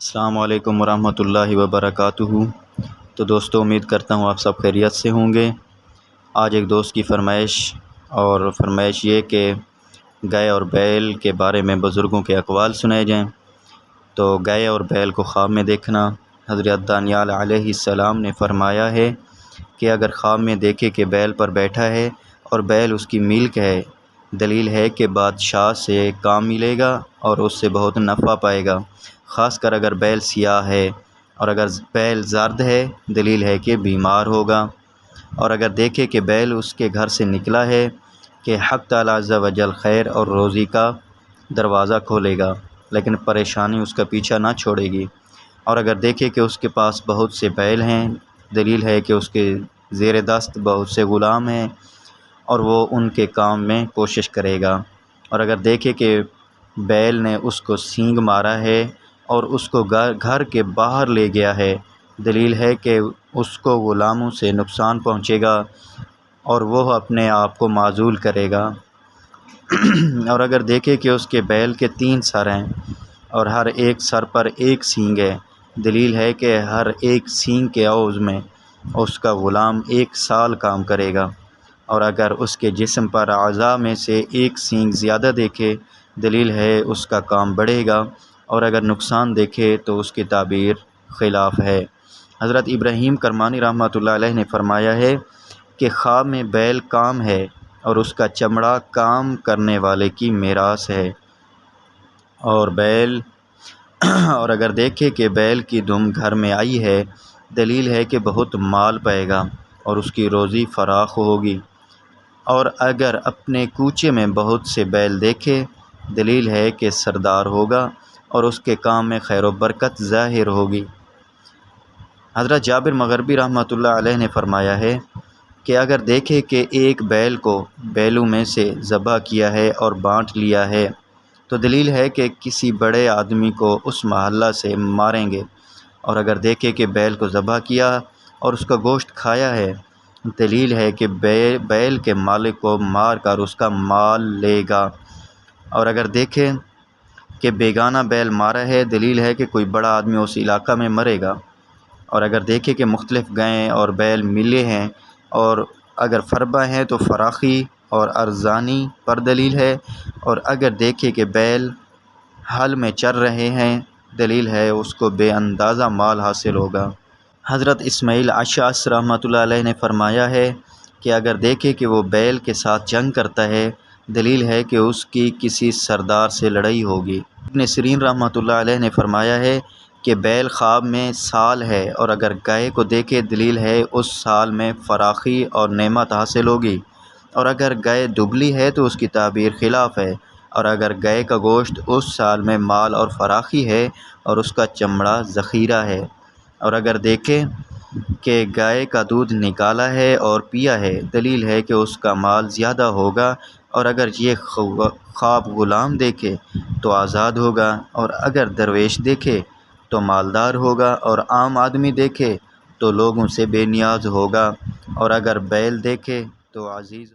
السلام علیکم ورحمۃ اللہ وبرکاتہ۔ تو دوستو، امید کرتا ہوں آپ سب خیریت سے ہوں گے۔ آج ایک دوست کی فرمائش یہ کہ گائے اور بیل کے بارے میں بزرگوں کے اقوال سنائے جائیں۔ تو گائے اور بیل کو خواب میں دیکھنا، حضرت دانیال علیہ السلام نے فرمایا ہے کہ اگر خواب میں دیکھے کہ بیل پر بیٹھا ہے اور بیل اس کی ملک ہے، دلیل ہے کہ بادشاہ سے کام ملے گا اور اس سے بہت نفع پائے گا، خاص کر اگر بیل سیاہ ہے، اور اگر بیل زرد ہے دلیل ہے کہ بیمار ہوگا۔ اور اگر دیکھے کہ بیل اس کے گھر سے نکلا ہے کہ حق تعالیٰ عز و جل خیر اور روزی کا دروازہ کھولے گا، لیکن پریشانی اس کا پیچھا نہ چھوڑے گی۔ اور اگر دیکھے کہ اس کے پاس بہت سے بیل ہیں، دلیل ہے کہ اس کے زیر دست بہت سے غلام ہیں اور وہ ان کے کام میں کوشش کرے گا۔ اور اگر دیکھے کہ بیل نے اس کو سینگ مارا ہے اور اس کو گھر کے باہر لے گیا ہے، دلیل ہے کہ اس کو غلاموں سے نقصان پہنچے گا اور وہ اپنے آپ کو معزول کرے گا۔ اور اگر دیکھے کہ اس کے بیل کے 3 سر ہیں اور ہر ایک سر پر ایک سینگ ہے، دلیل ہے کہ ہر ایک سینگ کے عوض میں اس کا غلام 1 سال کام کرے گا۔ اور اگر اس کے جسم پر اعضاء میں سے ایک سینگ زیادہ دیکھے، دلیل ہے اس کا کام بڑھے گا، اور اگر نقصان دیکھے تو اس کی تعبیر خلاف ہے۔ حضرت ابراہیم کرمانی رحمۃ اللہ علیہ نے فرمایا ہے کہ خواب میں بیل کام ہے اور اس کا چمڑا کام کرنے والے کی میراث ہے۔ اور اگر دیکھے کہ بیل کی دم گھر میں آئی ہے، دلیل ہے کہ بہت مال پائے گا اور اس کی روزی فراخ ہوگی۔ اور اگر اپنے کوچے میں بہت سے بیل دیکھے، دلیل ہے کہ سردار ہوگا اور اس کے کام میں خیر و برکت ظاہر ہوگی۔ حضرت جابر مغربی رحمۃ اللہ علیہ نے فرمایا ہے کہ اگر دیکھے کہ ایک بیل کو بیلوں میں سے ذبح کیا ہے اور بانٹ لیا ہے، تو دلیل ہے کہ کسی بڑے آدمی کو اس محلہ سے ماریں گے۔ اور اگر دیکھے کہ بیل کو ذبح کیا اور اس کا گوشت کھایا ہے، دلیل ہے کہ بیل کے مالک کو مار کر اس کا مال لے گا۔ اور اگر دیکھے کہ بیگانہ بیل مارا ہے، دلیل ہے کہ کوئی بڑا آدمی اس علاقہ میں مرے گا۔ اور اگر دیکھے کہ مختلف گائیں اور بیل ملے ہیں اور اگر فربہ ہیں تو فراخی اور ارزانی پر دلیل ہے۔ اور اگر دیکھے کہ بیل حل میں چر رہے ہیں، دلیل ہے اس کو بے اندازہ مال حاصل ہوگا۔ حضرت اسماعیل اشعث رحمۃ اللہ علیہ نے فرمایا ہے کہ اگر دیکھے کہ وہ بیل کے ساتھ جنگ کرتا ہے، دلیل ہے کہ اس کی کسی سردار سے لڑائی ہوگی۔ ابن سیرین رحمۃ اللہ علیہ نے فرمایا ہے کہ بیل خواب میں سال ہے اور اگر گائے کو دیکھے، دلیل ہے اس سال میں فراخی اور نعمت حاصل ہوگی۔ اور اگر گائے دبلی ہے تو اس کی تعبیر خلاف ہے۔ اور اگر گائے کا گوشت اس سال میں مال اور فراخی ہے اور اس کا چمڑا ذخیرہ ہے۔ اور اگر دیکھے کہ گائے کا دودھ نکالا ہے اور پیا ہے، دلیل ہے کہ اس کا مال زیادہ ہوگا۔ اور اگر یہ خواب غلام دیکھے تو آزاد ہوگا، اور اگر درویش دیکھے تو مالدار ہوگا، اور عام آدمی دیکھے تو لوگوں سے بے نیاز ہوگا، اور اگر بیل دیکھے تو عزیز